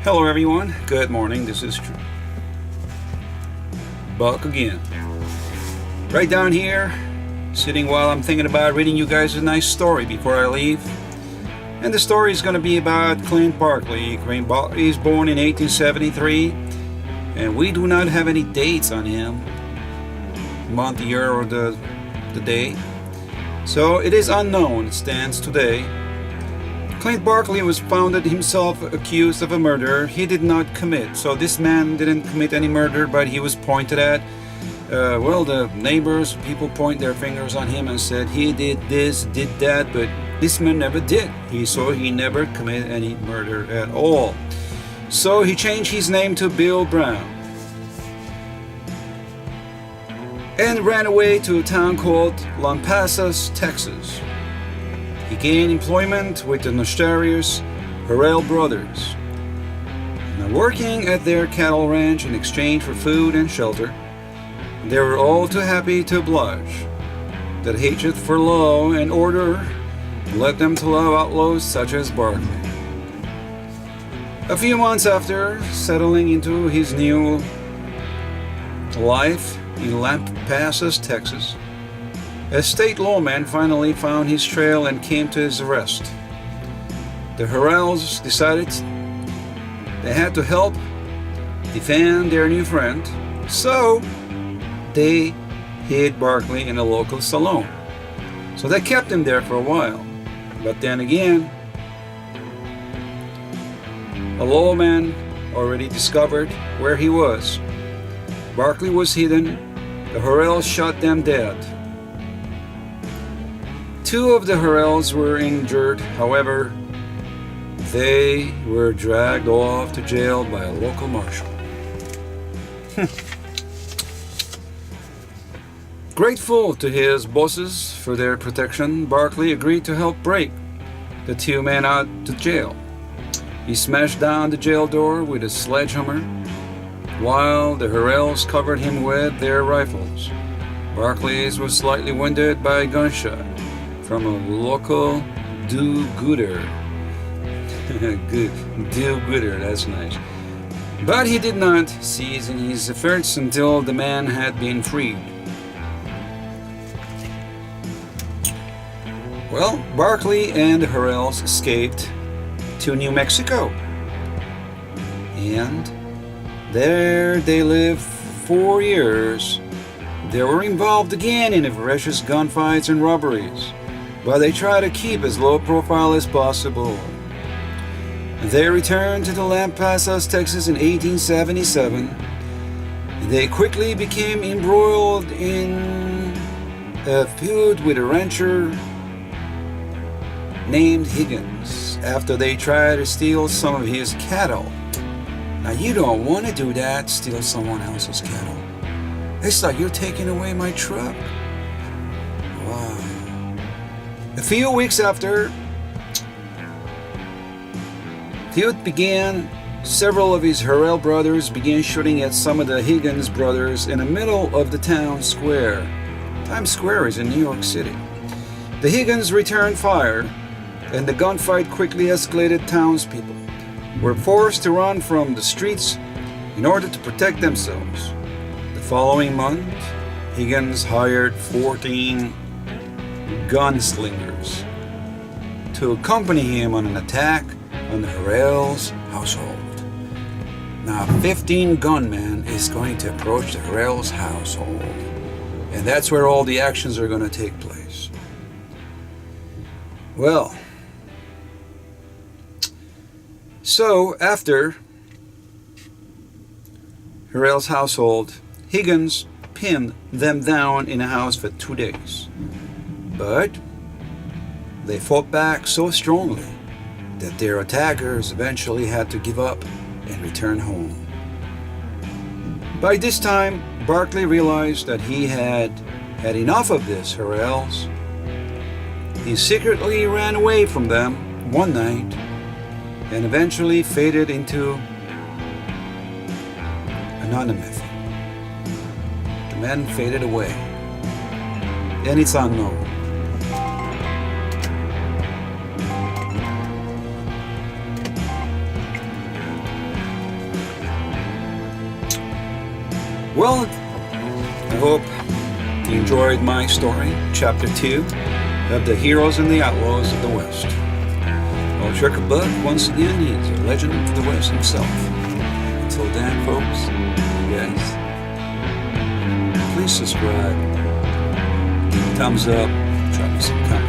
Hello everyone, good morning, this is Buck again. Right down here, sitting while I'm thinking about reading you guys a nice story before I leave. And the story is going to be about Clint Barkley. Clint Barkley is born in 1873, and we do not have any dates on him, month, year, or the day. So it is unknown, it stands today. Clint Barkley was found himself accused of a murder he did not commit. So this man didn't commit any murder, but he was pointed at. The neighbors, people point their fingers on him and said he did this, did that, but this man never did. He never committed any murder at all. So he changed his name to Bill Brown and ran away to a town called Lampasas, Texas. He gained employment with the notorious Harrell brothers. Now, working at their cattle ranch in exchange for food and shelter, they were all too happy to oblige. That hatred for law and order led them to love outlaws such as Barkley. A few months after settling into his new life in Lampasas, Texas, a state lawman finally found his trail and came to his arrest. The Harrells decided they had to help defend their new friend, so they hid Barkley in a local saloon. So they kept him there for a while. But then again, a lawman already discovered where he was. Barkley was hidden. The Harrells shot them dead. Two of the Harrells were injured, however, they were dragged off to jail by a local marshal. Grateful to his bosses for their protection, Barkley agreed to help break the two men out to jail. He smashed down the jail door with a sledgehammer, while the Harrells covered him with their rifles. Barkley was slightly wounded by a gunshot from a local do-gooder. Do-gooder, that's nice. But he did not cease in his efforts until the man had been freed. Well, Barkley and the Harrells escaped to New Mexico. And there they lived for 4 years. They were involved again in vicious gunfights and robberies, but they tried to keep as low profile as possible. They returned to the Lampasas, Texas in 1877. They quickly became embroiled in a feud with a rancher named Higgins after they tried to steal some of his cattle. Now you don't want to do that, steal someone else's cattle. It's like you're taking away my truck. Wow. A few weeks after feud began, several of his Harrell brothers began shooting at some of the Higgins brothers in the middle of the town square. Times Square is in New York City. The Higgins returned fire, and the gunfight quickly escalated. Townspeople were forced to run from the streets in order to protect themselves. The following month, Higgins hired 14 gunslingers to accompany him on an attack on the Harrells' household. Now, 15 gunmen is going to approach the Harrells' household, and that's where all the actions are going to take place. Well, so after Harrell's household, Higgins pinned them down in a house for 2 days. But they fought back so strongly that their attackers eventually had to give up and return home. By this time, Barkley realized that he had had enough of this Harrells. He secretly ran away from them one night and eventually faded into anonymity. The man faded away, and it's unknown. Well, I hope you enjoyed my story, Chapter 2 of the Heroes and the Outlaws of the West. Well, Tricker Buck, once again, is a legend of the West himself. Until then, folks, you guys, please subscribe, thumbs up, drop me some comments.